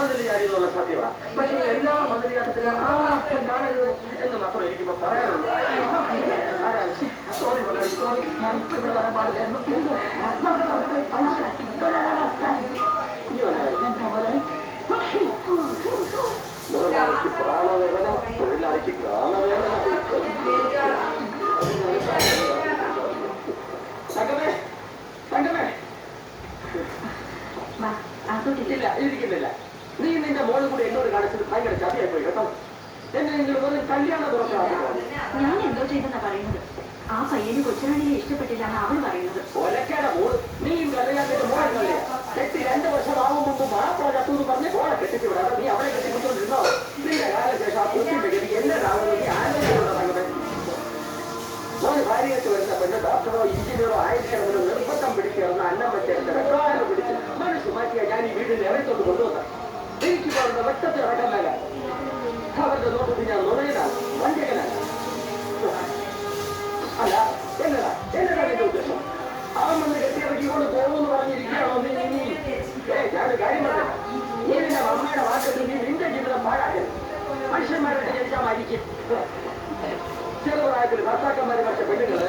മതിലിയായിരുന്നുള്ള സത്യമാണ്. പക്ഷേ എല്ലാ മതിലിയാട്ടത്തിലും ആ അച്ഛൻ കാണരുത് എന്ന് മാത്രം എനിക്കിപ്പോ പറയാനുള്ളൂ. സോറി സോറി, ഞാൻ ഇവിടെ വരാൻ പാടില്ലായിരുന്നു. മുതലാളിക്ക് പ്രാണവേദന, തൊഴിലാളിക്ക് പ്രാണവേദന. തങ്കമേ, തങ്കമേ, ഇല്ല ഇരിക്കുന്നില്ല. നീ നിന്റെ മോളും കൂടി എന്നോട് കാണിച്ചത് ഭയങ്കര ചതിയായി പോയി കേട്ടോ. എന്നെ നിങ്ങൾ വെറും കല്യാണം തുറക്കാറുണ്ടോ? ഞാൻ എന്തോ ചെയ്തെന്നാ പറയുന്നത്. ആ പയ്യന് കൊച്ചുനാളിനെ ഇഷ്ടപ്പെട്ടില്ലാന്ന് അവൾ പറയുന്നത്. ഒലക്കേടെ മോള്, നീയും കല്യാണത്തിന്റെ മോളെ കളിയാ. കെട്ടി 2 വർഷം ആവും മുമ്പ് മാപ്പിള ചത്തൂന്ന് പറഞ്ഞ് മോളെ കെട്ടിച്ചു വിടാതെ നീ അവളെ കെട്ടിക്കൊണ്ടിരുന്നോ? നിന്റെ കാലശേഷം ആ കുട്ടിയുടെ ഗതി എന്നതാവുന്നു നീ ആലോചിച്ചുള്ള തങ്ങമേ. മോന് ഭാര്യയ്ക്ക് വരുന്ന പെണ്ണ് ഡോക്ടറോ എഞ്ചിനീയറോ ആയിരിക്കണമെന്ന് നിർബന്ധം പിടിക്കുന്ന അന്നം വെച്ചെടുത്ത് വെക്കാതെ പിടിച്ച് മനസ്സ് മാറ്റിയ ഞാൻ ഈ വീടിന്റെ ഇറത്തോട്ട് കൊണ്ടുവന്ന എനിക്ക് അവരുടെ വെട്ടത്തിൽ ഇറക്കല്ല. അവരുടെ നോട്ടത്തിൽ ഞാൻ നുണയനാണ്, വഞ്ചകനാണ്. അല്ല എന്നതാ നിന്റെ ഉദ്ദേശം? അവൻ വന്ന് കെട്ടിയിറക്കിക്കൊണ്ട് പോകുമെന്ന് പറഞ്ഞിരിക്കുകയാണോ നീ? ഞാനൊരു കാര്യം പറയാം. നീ നിന്റെ അമ്മയുടെ വാക്കത്തിൽ നീ നിന്റെ ജീവിതം പാഴാക്കരുത്. മനുഷ്യന്മാരുടെ ജനിച്ചാൽ മരിക്കും. ചെറുപ്രായത്തിൽ ഭർത്താക്കന്മാര് പക്ഷെ പെണ്ണുങ്ങള്